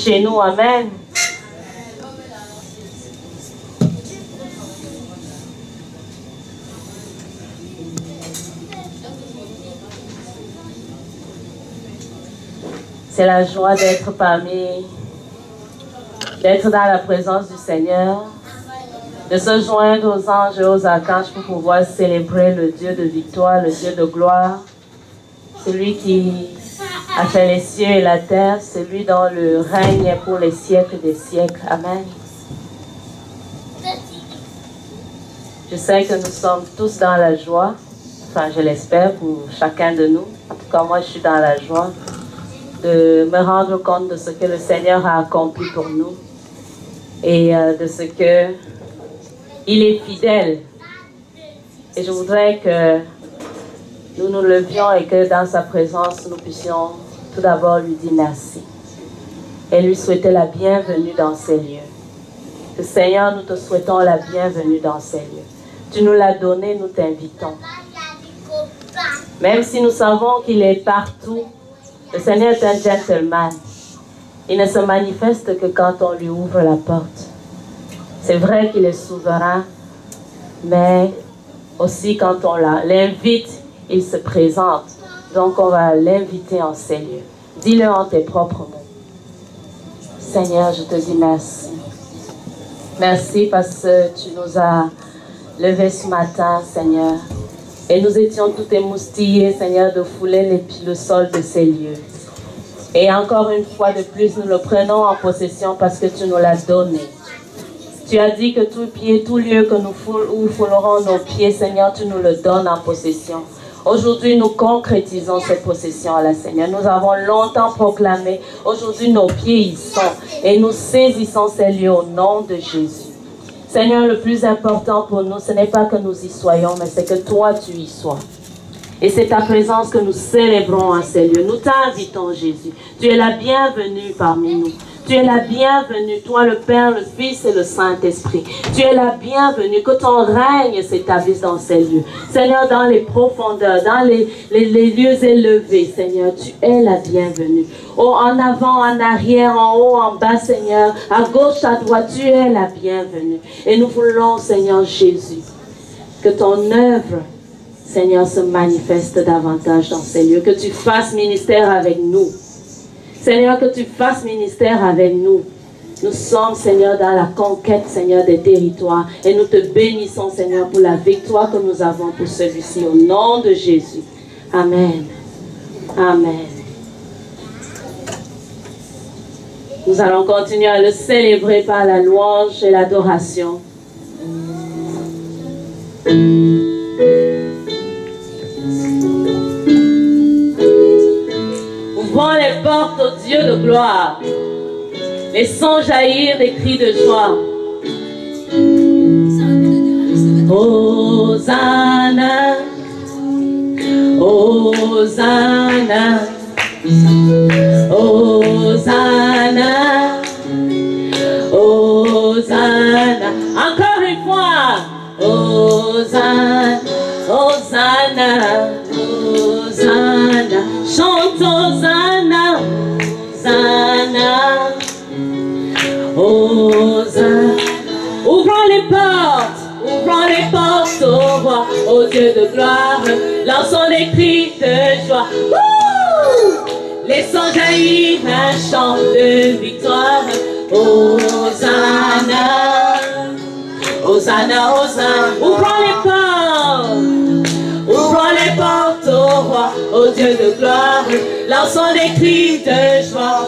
chez nous. Amen. C'est la joie d'être d'être dans la présence du Seigneur, de se joindre aux anges et aux archanges pour pouvoir célébrer le Dieu de victoire, le Dieu de gloire, celui qui a fait les cieux et la terre, celui dont le règne est pour les siècles des siècles. Amen. Je sais que nous sommes tous dans la joie, enfin je l'espère pour chacun de nous. En tout cas, moi je suis dans la joie de me rendre compte de ce que le Seigneur a accompli pour nous et de ce que il est fidèle. Et je voudrais que nous nous levions et que dans sa présence, nous puissions tout d'abord lui dire merci et lui souhaiter la bienvenue dans ces lieux. Que Seigneur, nous te souhaitons la bienvenue dans ces lieux. Tu nous l'as donné, nous t'invitons. Même si nous savons qu'il est partout, le Seigneur est un gentleman. Il ne se manifeste que quand on lui ouvre la porte. C'est vrai qu'il est souverain, mais aussi quand on l'invite, il se présente. Donc on va l'inviter en ces lieux. Dis-le en tes propres mots. Seigneur, je te dis merci. Merci parce que tu nous as levés ce matin, Seigneur. Et nous étions tout émoustillés, Seigneur, de fouler le sol de ces lieux. Et encore une fois de plus, nous le prenons en possession parce que tu nous l'as donné. Tu as dit que tout lieu que où foulerons nos pieds, Seigneur, tu nous le donnes en possession. Aujourd'hui, nous concrétisons cette possession-là, Seigneur. Nous avons longtemps proclamé. Aujourd'hui, nos pieds y sont. Et nous saisissons ces lieux au nom de Jésus. Seigneur, le plus important pour nous, ce n'est pas que nous y soyons, mais c'est que toi, tu y sois. Et c'est ta présence que nous célébrons à ces lieux. Nous t'invitons, Jésus. Tu es la bienvenue parmi nous. Tu es la bienvenue, toi le Père, le Fils et le Saint-Esprit. Tu es la bienvenue, que ton règne s'établisse dans ces lieux. Seigneur, dans les profondeurs, dans les lieux élevés, Seigneur, tu es la bienvenue. Oh, en avant, en arrière, en haut, en bas, Seigneur, à gauche, à droite, tu es la bienvenue. Et nous voulons, Seigneur Jésus, que ton œuvre, Seigneur, se manifeste davantage dans ces lieux. Que tu fasses ministère avec nous. Seigneur, que tu fasses ministère avec nous. Nous sommes, Seigneur, dans la conquête, Seigneur, des territoires. Et nous te bénissons, Seigneur, pour la victoire que nous avons pour celui-ci. Au nom de Jésus. Amen. Amen. Nous allons continuer à le célébrer par la louange et l'adoration. Ouvrons les portes au Dieu de gloire. Laissons jaillir des cris de joie. Hosanna, Hosanna, Hosanna, Hosanna. Encore une fois. Hosanna, Hosanna, Hosanna. Chante Hosanna, Hosanna, Hosanna. Ouvrons les portes au roi, au Dieu de gloire. Lançons des cris de joie. Laissons jaillir un chant de victoire. Hosanna, Hosanna, Hosanna. Ouvrons les portes au roi, au Dieu de gloire. Lançons des cris de joie.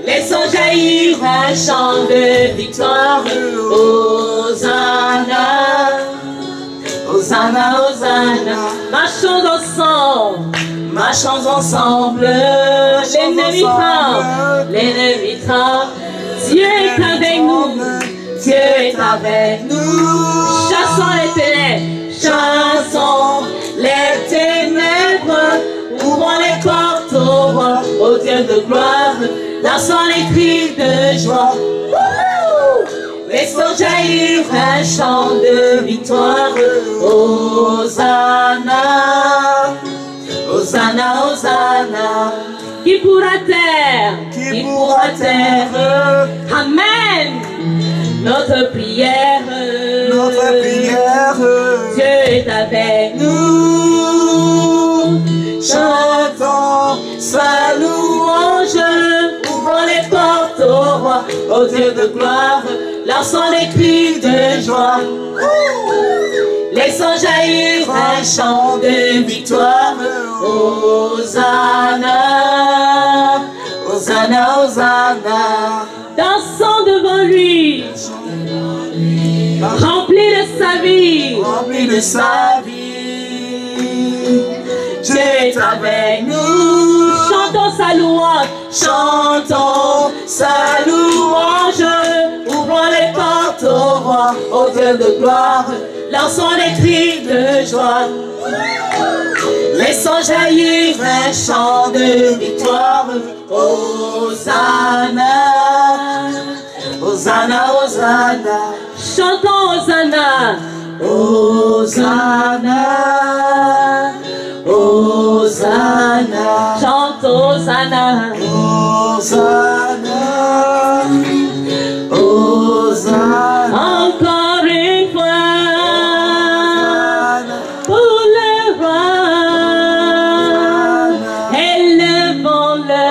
Laissons jaillir un chant de victoire. Hosanna, Hosanna, Hosanna. Marchons ensemble. L'ennemi tremble. Dieu est avec nous. Dieu est avec nous. Chassons les ténèbres. Ouvrons les portes au roi, au Dieu de gloire. Lançons les cris de joie. Laissons jaillir un chant de victoire. Hosanna, Hosanna, Hosanna. Qui pourra taire? Qui pourra taire? Amen. Notre prière. Notre prière. Dieu est avec nous. Chantons sa louange. Ouvrons les portes au roi, au Dieu de gloire. Lançons les cris de joie. Laissons jaillir un chant de victoire. Hosanna, Hosanna, Hosanna. Dansons devant lui. Remplis de sa vie. Remplis de sa vie. Dieu est avec nous. Chantons sa louange. Chantons sa louange. Ouvrons les portes au roi, au Dieu de gloire. Lançons les cris de joie. Laissons jaillir un chant de victoire. Hosanna, Hosanna, Hosanna. Chantons Hosanna. Hosanna, Hosanna. Chantons Hosanna. Hosanna, Hosanna. Encore une fois. Pour le roi. Élevons-le.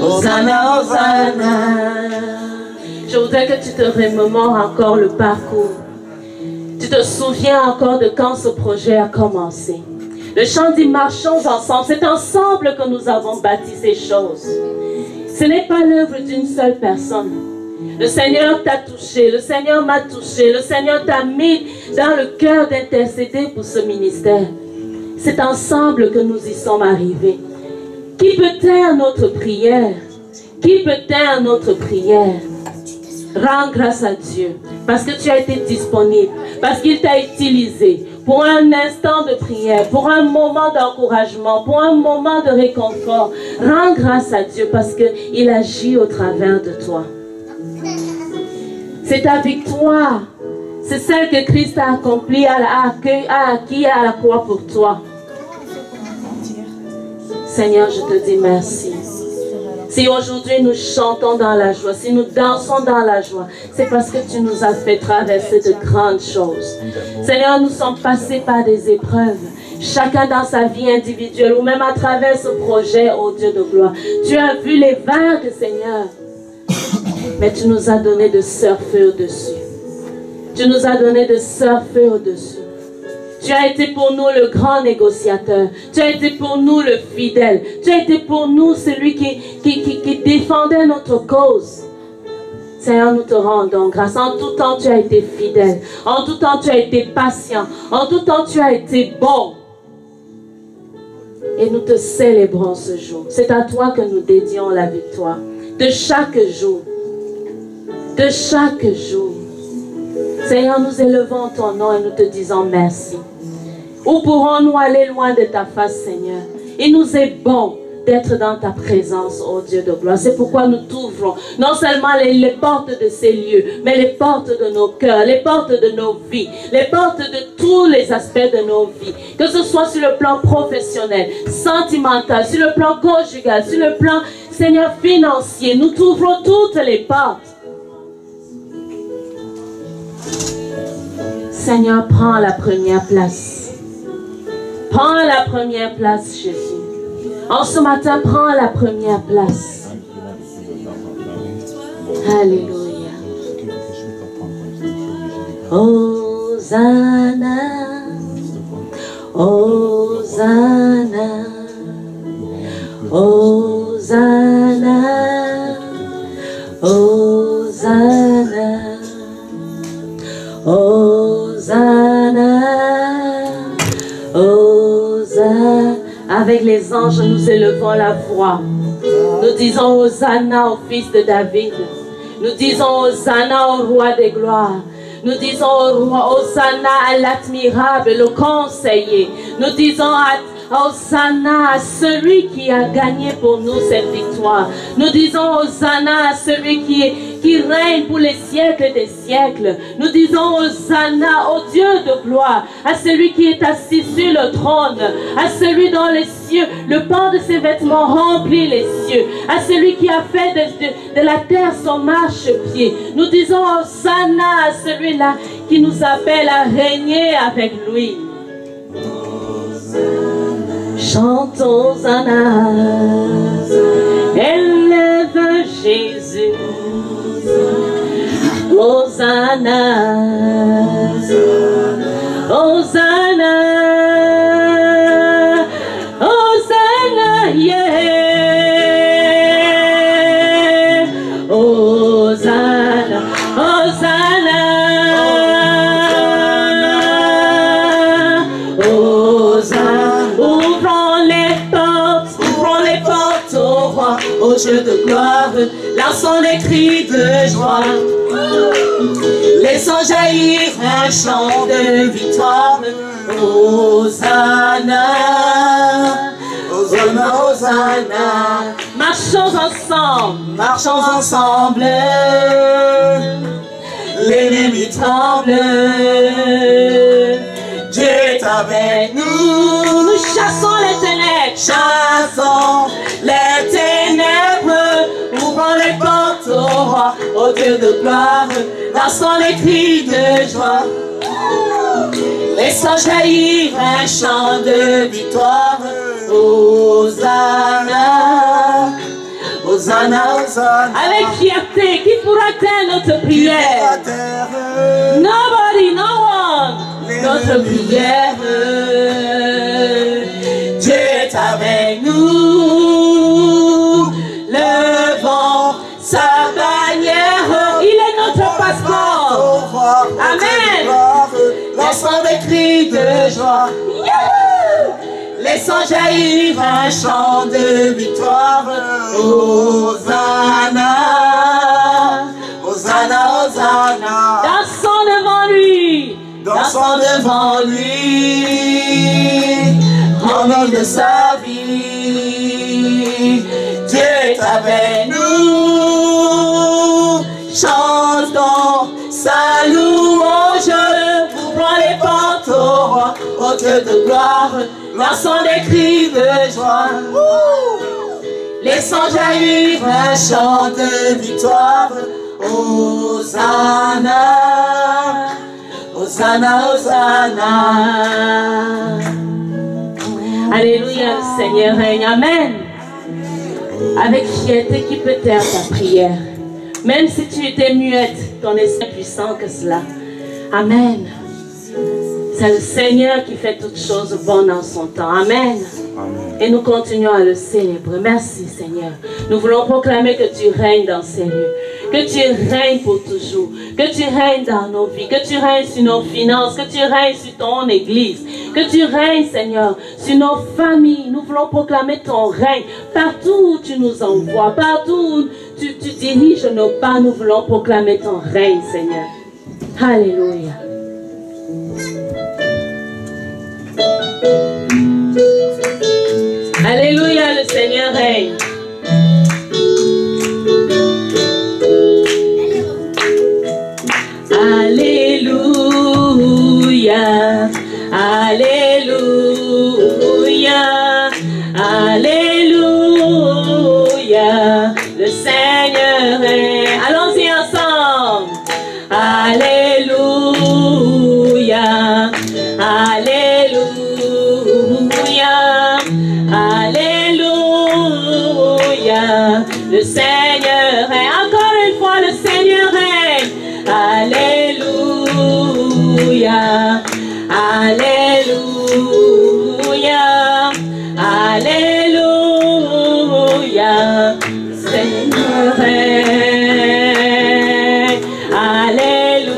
Hosanna, Hosanna. Je voudrais que tu te remémores encore le parcours. Tu te souviens encore de quand ce projet a commencé. Le chant dit marchons ensemble. C'est ensemble que nous avons bâti ces choses. Ce n'est pas l'œuvre d'une seule personne. Le Seigneur t'a touché, le Seigneur m'a touché, le Seigneur t'a mis dans le cœur d'intercéder pour ce ministère. C'est ensemble que nous y sommes arrivés. Qui peut taire notre prière? Qui peut taire notre prière? Rends grâce à Dieu parce que tu as été disponible, parce qu'il t'a utilisé pour un instant de prière, pour un moment d'encouragement, pour un moment de réconfort. Rends grâce à Dieu parce qu'il agit au travers de toi. C'est ta victoire. C'est celle que Christ a accomplie, a acquis à la croix pour toi. Seigneur, je te dis merci. Si aujourd'hui nous chantons dans la joie, si nous dansons dans la joie, c'est parce que tu nous as fait traverser de grandes choses. Seigneur, nous sommes passés par des épreuves, chacun dans sa vie individuelle ou même à travers ce projet, ô Dieu de gloire. Tu as vu les vagues, Seigneur, mais tu nous as donné de surfer au-dessus. Tu nous as donné de surfer au-dessus. Tu as été pour nous le grand négociateur. Tu as été pour nous le fidèle. Tu as été pour nous celui qui défendait notre cause. Seigneur, nous te rendons grâce. En tout temps, tu as été fidèle. En tout temps, tu as été patient. En tout temps, tu as été bon. Et nous te célébrons ce jour. C'est à toi que nous dédions la victoire. De chaque jour. De chaque jour. Seigneur, nous élevons ton nom et nous te disons merci. Où pourrons-nous aller loin de ta face, Seigneur? Il nous est bon d'être dans ta présence, ô Dieu de gloire. C'est pourquoi nous t'ouvrons non seulement les portes de ces lieux, mais les portes de nos cœurs, les portes de nos vies, les portes de tous les aspects de nos vies. Que ce soit sur le plan professionnel, sentimental, sur le plan conjugal, sur le plan, Seigneur, financier. Nous t'ouvrons toutes les portes. Seigneur, prends la première place. Prends la première place, Jésus. En ce matin, prends la première place. Alléluia. Hosanna, Hosanna, Hosanna, Hosanna, Hosanna, Hosanna. Avec les anges, nous élevons la voix. Nous disons Hosanna au fils de David. Nous disons Hosanna au roi des gloires. Nous disons au roi, Hosanna à l'admirable, le conseiller. Nous disons Hosanna à celui qui a gagné pour nous cette victoire. Nous disons Hosanna à celui qui règne pour les siècles des siècles. Nous disons Hosanna au Dieu de gloire, à celui qui est assis sur le trône, à celui dont les cieux, le pan de ses vêtements remplit les cieux, à celui qui a fait de la terre son marchepied. Nous disons Hosanna à celui-là qui nous appelle à régner avec lui. Chantons Hosanna, élève Jésus. Hosanna, Hosanna, Hosanna, yeah. Hosanna, Hosanna, Hosanna. Ouvrons les portes au roi, au Dieu de gloire, lançons des cris de joie. Laissons jaillir un chant de victoire. Hosanna, Hosanna, Hosanna. Marchons ensemble. L'ennemi tremble. Dieu est avec nous. Nous chassons les ténèbres. Ouvrons les portes au roi, au Dieu de gloire, lançons les cris de joie. Laissons jaillir un chant de victoire. Hosanna, Hosanna, Hosanna. Avec fierté, qui pourra taire notre prière? Nobody, no one. Notre prière. Dieu est avec nous. Levons sa bannière. Il est notre passeport. Amen. Laissons des cris de joie. Laissons jaillir un chant de victoire. Hosanna, Hosanna, Hosanna. Dansons devant lui. Dansons devant lui. En nom de sa vie. Dieu est avec nous. Chantons sa louange. Ouvrons les portes au roi, au Dieu de gloire. Lançons des cris de joie. Laissons jaillir un chant de victoire. Hosanna, Hosanna, Hosanna. Alléluia, le Seigneur règne. Amen. Avec fierté, qui peut taire ta prière? Même si tu étais muette, ton esprit est puissant que cela. Amen. C'est le Seigneur qui fait toutes choses bonnes en son temps. Amen. Amen. Et nous continuons à le célébrer. Merci Seigneur. Nous voulons proclamer que tu règnes dans ces lieux. Que tu règnes pour toujours. Que tu règnes dans nos vies. Que tu règnes sur nos finances. Que tu règnes sur ton église. Que tu règnes Seigneur sur nos familles. Nous voulons proclamer ton règne. Partout où tu nous envoies. Partout où tu diriges nos pas. Nous voulons proclamer ton règne Seigneur. Alléluia. Alléluia, le Seigneur règne. Alléluia, alléluia, alléluia, le Seigneur règne. Allons-y ensemble. Alléluia, alléluia, alléluia, le Seigneur règne. Encore une fois, le Seigneur règne. Alléluia, alléluia, alléluia, Seigneur règne. Alléluia,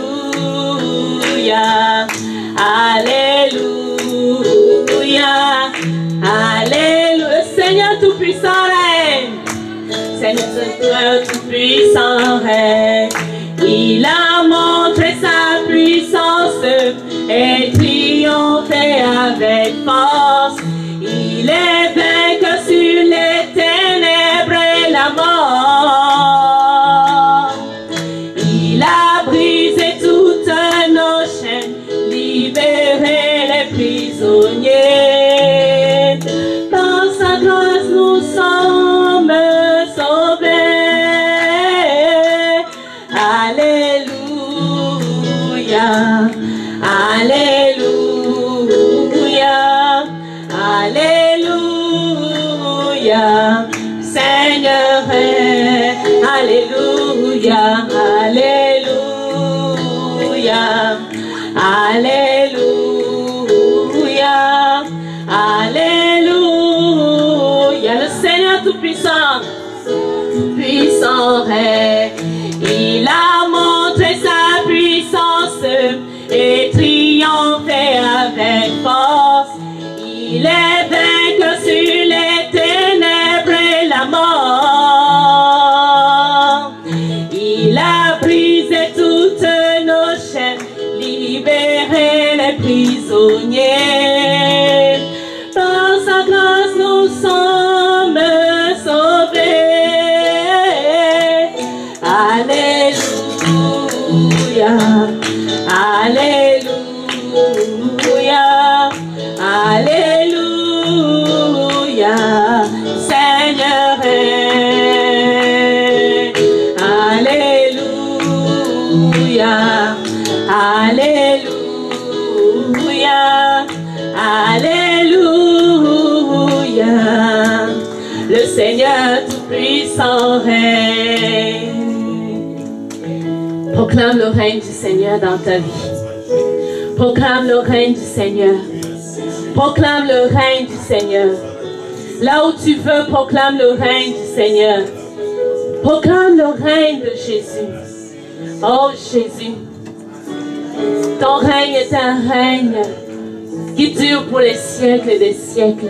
alléluia, alléluia, le Seigneur tout-puissant règne. Seigneur tout-puissant règne. Il a montré sa puissance et triomphé avec force. Il Il a brisé toutes nos chaînes, libéré les prisonniers. Dans sa grâce nous sommes sauvés. Alléluia, Alléluia, Alléluia, Seigneur, Alléluia, Alléluia, Alléluia, Alléluia, le Seigneur Tout-Puissant, puissant est, il a montré sa puissance et triomphé avec force. Il est vainqueur sur les ténèbres et la mort. Il a brisé toutes nos chaînes, libéré les prisonniers. Par sa grâce nous sommes sauvés. Alléluia, Alléluia, Alléluia, Seigneur, Alléluia, Alléluia, Alléluia, le Seigneur Tout-Puissant règne. Proclame le règne du Seigneur dans ta vie. Proclame le règne du Seigneur. Proclame le règne du Seigneur. Là où tu veux, proclame le règne du Seigneur. Proclame le règne de Jésus. Oh Jésus, ton règne est un règne qui dure pour les siècles des siècles.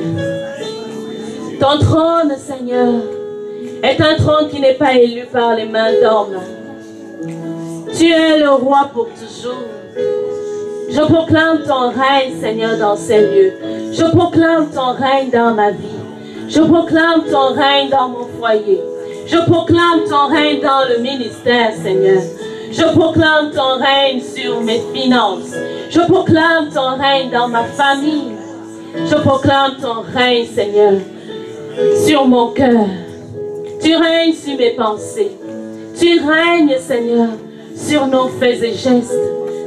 Ton trône, Seigneur, est un trône qui n'est pas élu par les mains d'hommes. Tu es le roi pour toujours. Je proclame ton règne, Seigneur, dans ces lieux. Je proclame ton règne dans ma vie. Je proclame ton règne dans mon foyer. Je proclame ton règne dans le ministère, Seigneur. Je proclame ton règne sur mes finances. Je proclame ton règne dans ma famille. Je proclame ton règne, Seigneur, sur mon cœur. Tu règnes sur mes pensées. Tu règnes, Seigneur, sur nos faits et gestes.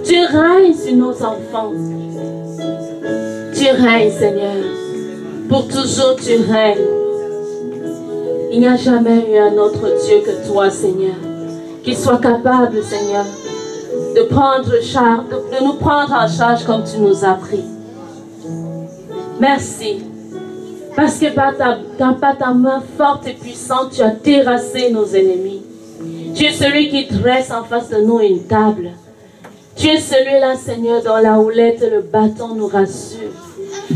Tu règnes sur nos enfants. Tu règnes, Seigneur. Pour toujours, tu règnes. Il n'y a jamais eu un autre Dieu que toi, Seigneur, qui soit capable, Seigneur, de nous prendre en charge comme tu nous as pris. Merci. Parce que par ta main forte et puissante, tu as terrassé nos ennemis. Tu es celui qui dresse en face de nous une table. Tu es celui-là, Seigneur, dont la houlette et le bâton nous rassurent.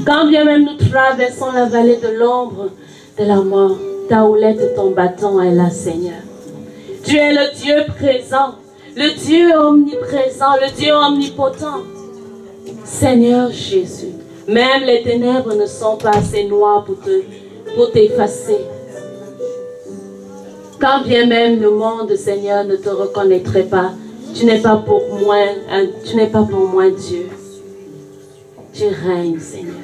Quand bien même nous traversons la vallée de l'ombre de la mort, ta houlette et ton bâton est là, Seigneur. Tu es le Dieu présent, le Dieu omniprésent, le Dieu omnipotent. Seigneur Jésus, même les ténèbres ne sont pas assez noires pour t'effacer. Quand bien même le monde, Seigneur, ne te reconnaîtrait pas, tu n'es pas pour moi Dieu. Tu règnes, Seigneur.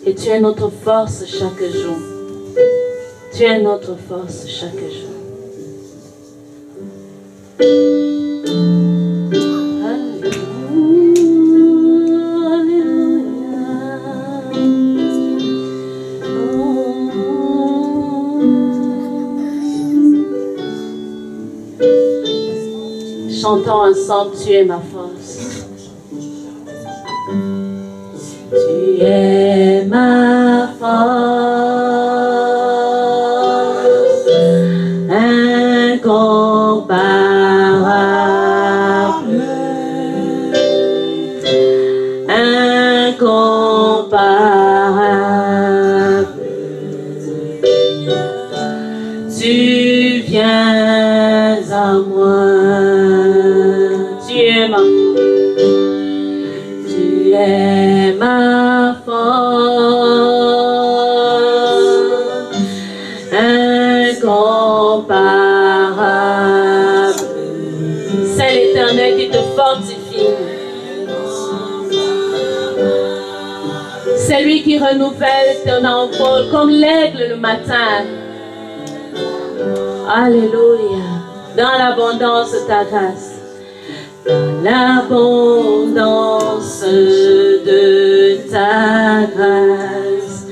Et tu es notre force chaque jour. Tu es notre force chaque jour. Chantons ensemble, tu es ma force. Tu es ma force, incomparable, incomparable. Tu viens à moi. Tu es ma force, l'Éternel qui te fortifie. C'est lui qui renouvelle ton envol comme l'aigle le matin. Alléluia. Dans l'abondance de ta grâce. Dans l'abondance de ta grâce.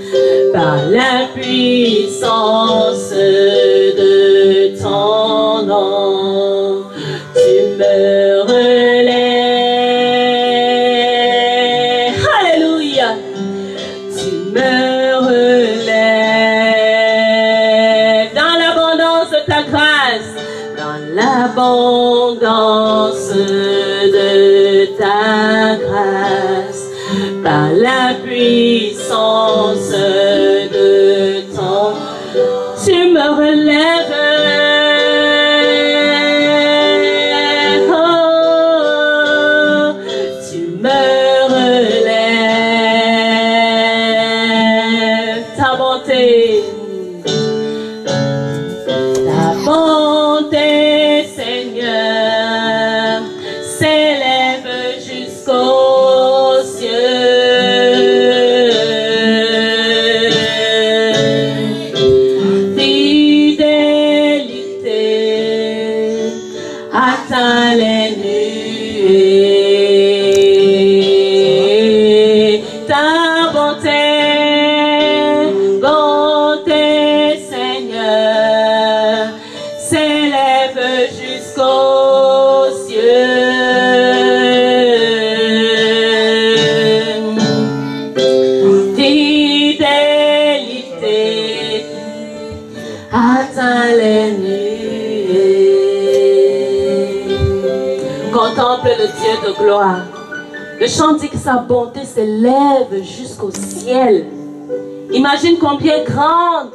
Par la puissance de ton nom. Tu me relèves. Alléluia. Tu me relèves. Dans l'abondance de ta grâce. Dans l'abondance de ta grâce, par la puissance de ton, tu me relèves. Oh, tu me relèves. Ta bonté. Ta bonté, Seigneur, s'élève jusqu'aux cieux. Fidélité atteint les nuées. Ta bonté, bonté, Seigneur, s'élève jusqu'aux cieux. Fidélité atteint les nuées. Contemple le Dieu de gloire. Le chant dit que sa bonté s'élève jusqu'au ciel. Imagine combien grande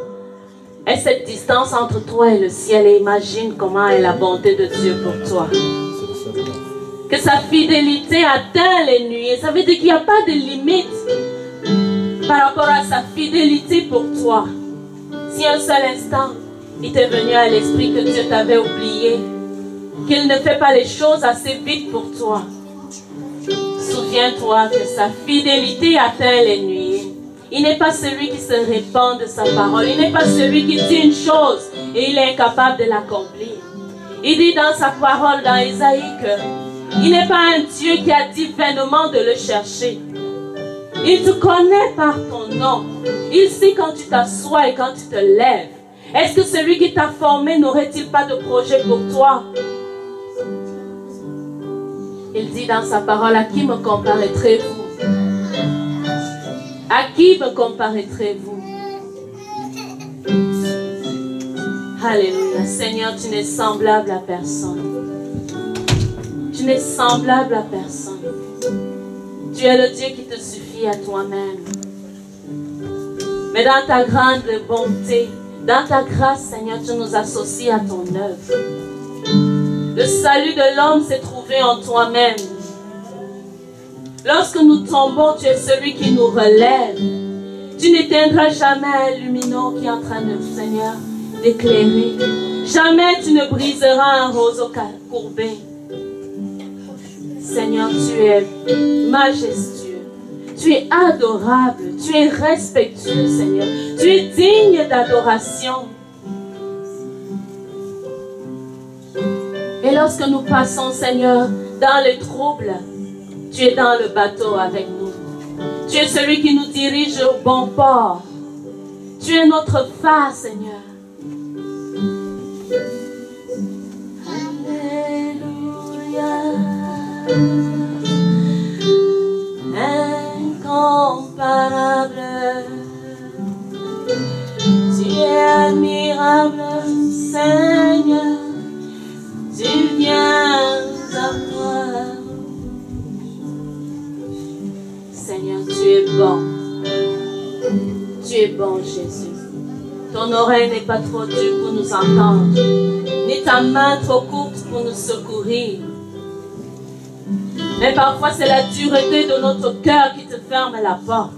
est cette distance entre toi et le ciel et imagine comment est la bonté de Dieu pour toi. Que sa fidélité atteint les nuées. Ça veut dire qu'il n'y a pas de limite par rapport à sa fidélité pour toi. Si un seul instant, il t'est venu à l'esprit que Dieu t'avait oublié, qu'il ne fait pas les choses assez vite pour toi, souviens-toi que sa fidélité atteint les nuées. Il n'est pas celui qui se répand de sa parole. Il n'est pas celui qui dit une chose et il est incapable de l'accomplir. Il dit dans sa parole, dans Isaïe, qu'il n'est pas un Dieu qui a dit vainement de le chercher. Il te connaît par ton nom. Il sait quand tu t'assois et quand tu te lèves. Est-ce que celui qui t'a formé n'aurait-il pas de projet pour toi? Il dit dans sa parole, à qui me comparaîtrez-vous? À qui me comparaîtrez-vous? Alléluia. Seigneur, tu n'es semblable à personne. Tu n'es semblable à personne. Tu es le Dieu qui te suffit à toi-même. Mais dans ta grande bonté, dans ta grâce, Seigneur, tu nous associes à ton œuvre. Le salut de l'homme s'est trouvé en toi-même. Lorsque nous tombons, tu es celui qui nous relève. Tu n'éteindras jamais un lumineux qui est en train de, Seigneur, d'éclairer. Jamais tu ne briseras un roseau courbé. Seigneur, tu es majestueux. Tu es adorable. Tu es respectueux, Seigneur. Tu es digne d'adoration. Et lorsque nous passons, Seigneur, dans les troubles, tu es dans le bateau avec nous. Tu es celui qui nous dirige au bon port. Tu es notre phare, Seigneur. Alléluia. Incomparable. Tu es admirable, Seigneur. Tu viens à moi. Seigneur, tu es bon. Tu es bon, Jésus. Ton oreille n'est pas trop dure pour nous entendre, ni ta main trop courte pour nous secourir. Mais parfois, c'est la dureté de notre cœur qui te ferme la porte.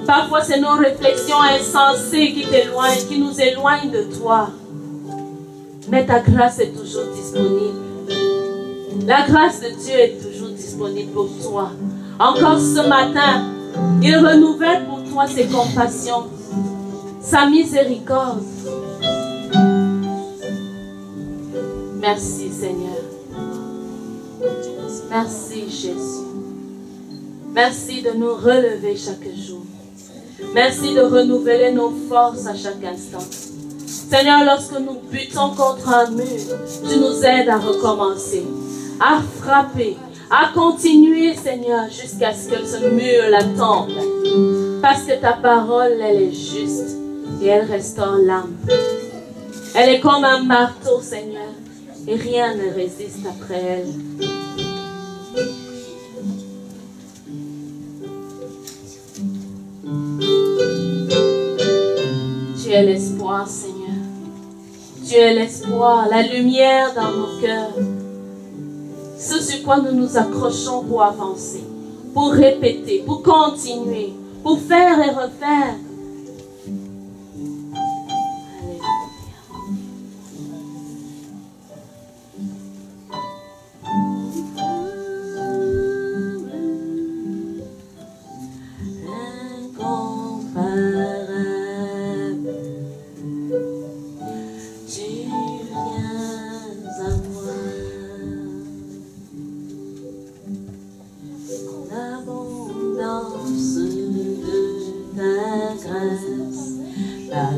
Parfois, c'est nos réflexions insensées qui t'éloignent, qui nous éloignent de toi. Mais ta grâce est toujours disponible. La grâce de Dieu est toujours disponible pour toi. Encore ce matin, il renouvelle pour toi ses compassions, sa miséricorde. Merci Seigneur. Merci Jésus. Merci de nous relever chaque jour. Merci de renouveler nos forces à chaque instant. Seigneur, lorsque nous butons contre un mur, tu nous aides à recommencer, à frapper, à continuer, Seigneur, jusqu'à ce que ce mur la tombe. Parce que ta parole, elle est juste et elle restaure l'âme. Elle est comme un marteau, Seigneur, et rien ne résiste après elle. Tu es l'espoir, Seigneur. Tu es l'espoir, la lumière dans nos cœurs. Ce sur quoi nous nous accrochons pour avancer, pour répéter, pour continuer, pour faire et refaire.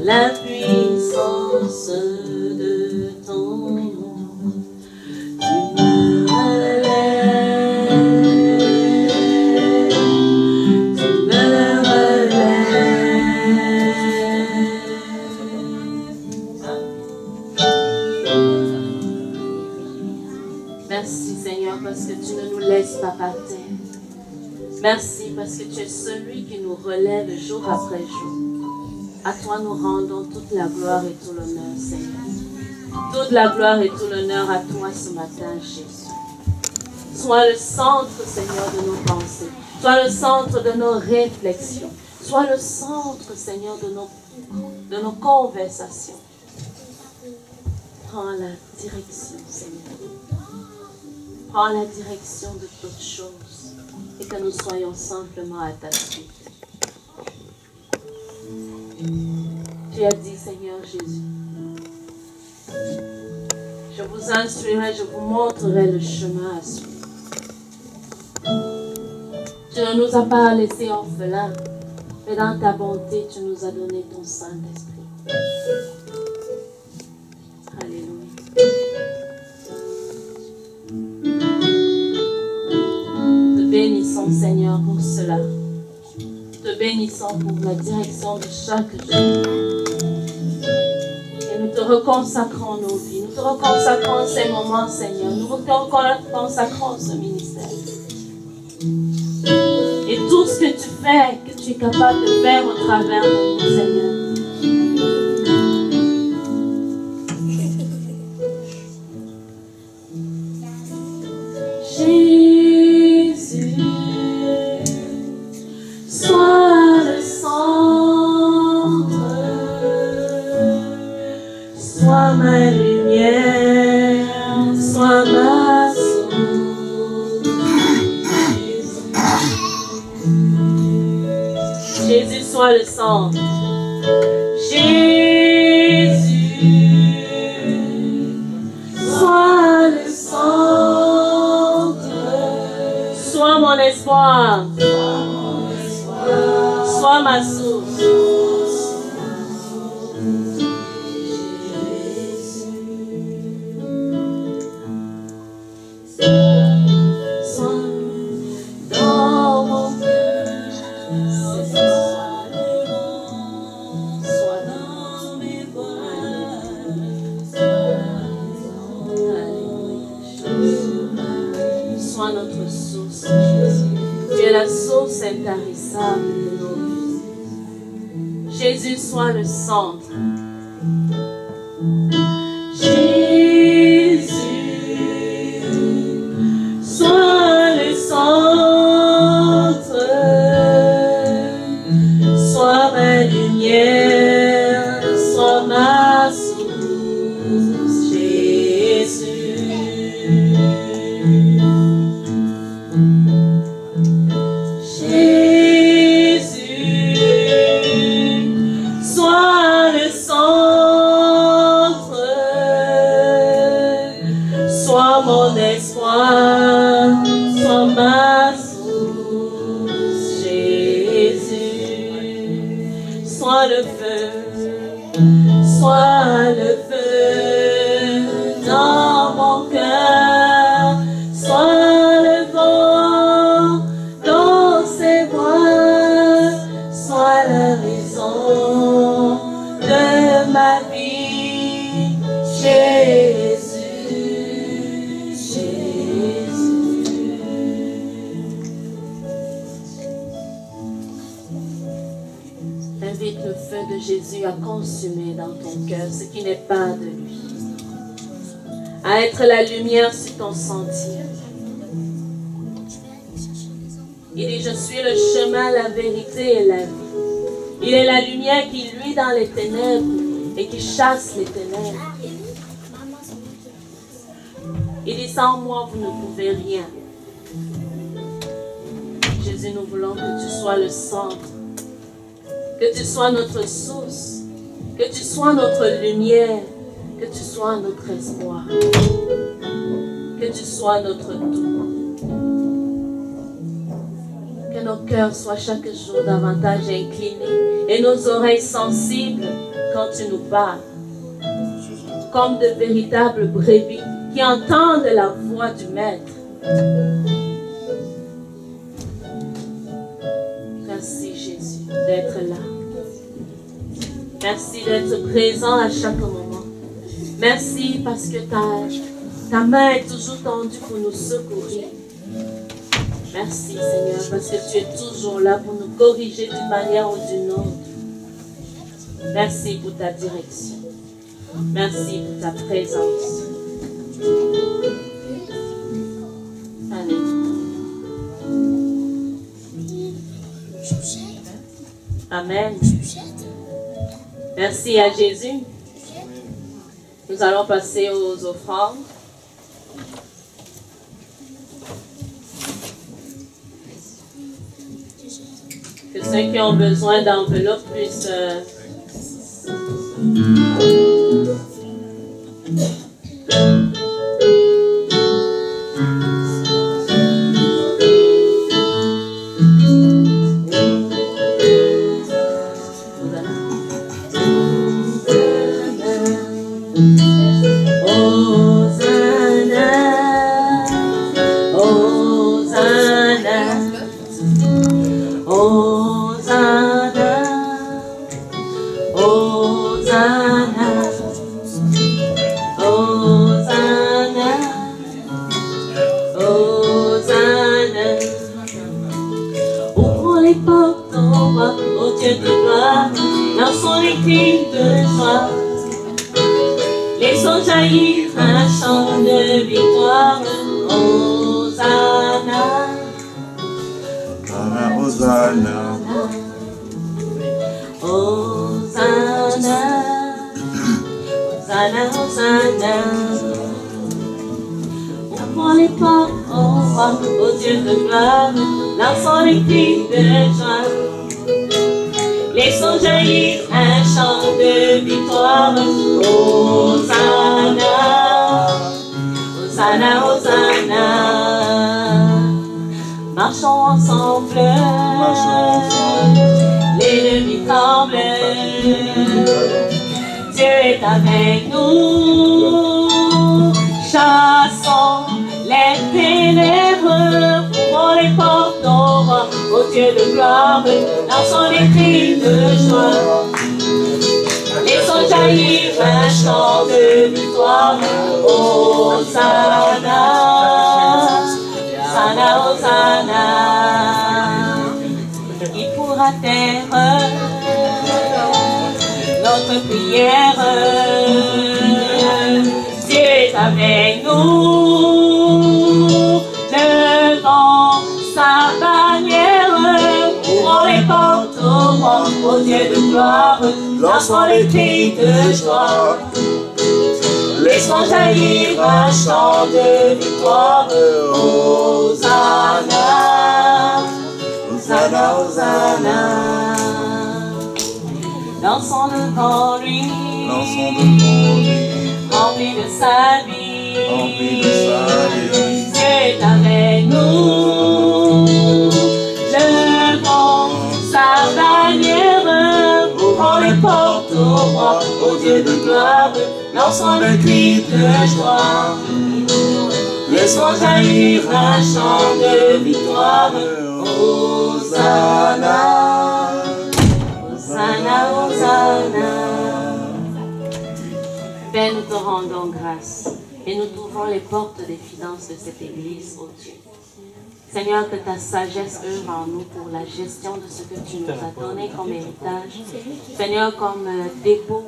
La puissance de ton nom, tu me relèves, tu me relèves. Merci Seigneur parce que tu ne nous laisses pas par terre. Merci parce que tu es celui qui nous relève jour après jour. À toi nous rendons toute la gloire et tout l'honneur, Seigneur. Toute la gloire et tout l'honneur à toi ce matin, Jésus. Sois le centre, Seigneur, de nos pensées. Sois le centre de nos réflexions. Sois le centre, Seigneur, de nos conversations. Prends la direction, Seigneur. Prends la direction de toutes choses et que nous soyons simplement à ta suite. Tu as dit, Seigneur Jésus, je vous instruirai, je vous montrerai le chemin à suivre. Tu ne nous as pas laissés orphelins, mais dans ta bonté, tu nous as donné ton Saint-Esprit. Alléluia. Te bénissons, Seigneur, pour cela. Te bénissons pour la direction de chaque jour. Et nous te reconsacrons nos vies. Nous te reconsacrons ces moments, Seigneur. Nous reconsacrons ce ministère. Et tout ce que tu fais, que tu es capable de faire au travers de nous, Seigneur. Jésus, sois le centre, sois ma lumière, sois ma source. Jésus, sois le centre. Jésus, sois le centre, sois mon espoir, sois ma source. Sois dans mon cœur, sois dans mes voies, sois notre source, Jésus. Tu es la source intarissable de nos vies. Jésus, sois le centre. Jésus, sois le centre, sois ma lumière, sois ma source, Jésus. espoir, sois ma source, Jésus. Sois le feu dans mon cœur, sois le vent dans ses voiles, sois la raison de ma vie, Jésus, Jésus. Invite le feu de Jésus à consumer dans ton cœur ce qui n'est pas de lui, à être la lumière sur ton sentier. Il dit, je suis le chemin, la vérité et la vie. Il est la lumière qui luit dans les ténèbres et qui chasse les ténèbres. Il dit, sans moi, vous ne pouvez rien. Jésus, nous voulons que tu sois le centre, que tu sois notre source, que tu sois notre lumière, que tu sois notre espoir, que tu sois notre tout. Que nos cœurs soient chaque jour davantage inclinés et nos oreilles sensibles quand tu nous parles, comme de véritables brebis qui entendent la voix du Maître. Merci Jésus d'être là. Merci d'être présent à chaque moment. Merci parce que ta main est toujours tendue pour nous secourir. Merci Seigneur parce que tu es toujours là pour nous corriger d'une manière ou d'une autre. Merci pour ta direction. Merci pour ta présence. Alléluia. Amen. Merci à Jésus. Nous allons passer aux offrandes. Que ceux qui ont besoin d'enveloppes puissent... Laissons jaillir un chant de victoire. Hosanna, Hosanna, Hosanna, Hosanna, Hosanna. Ouvrons les portes au roi, au Dieu de gloire, lançons les cris de joie. Laissons jaillir un chant de victoire. Hosanna, Hosanna, Hosanna. Marchons ensemble, l'ennemi tremble. Dieu est avec nous. Chassons les ténèbres, ouvrons les portes au roi, au Dieu de gloire, lançons les cris de joie. Laissons jaillir un chant de victoire. Hosanna, Hosanna, Hosanna. Il pourra taire notre prière. Dieu est avec nous, devant sa bannière. Ouvrons les portes au roi, au Dieu de gloire, lançons les cris de joie. Laissons jaillir un chant de victoire. Hosanna, Hosanna, Hosanna. Dansons devant lui, rempli de sa vie. victoire, lançons le cri de joie. Laissons jaillir un chant de victoire. Hosanna, Hosanna, Hosanna. Père, nous te rendons grâce et nous t'ouvrons les portes des finances de cette église, oh Dieu. Seigneur, que ta sagesse œuvre en nous pour la gestion de ce que tu nous as donné comme héritage, Seigneur, comme dépôt,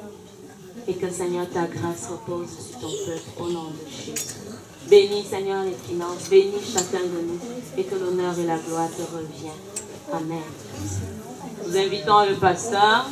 et que Seigneur, ta grâce repose sur ton peuple au nom de Jésus. Bénis, Seigneur, les finances, bénis chacun de nous, et que l'honneur et la gloire te reviennent. Amen. Nous invitons le pasteur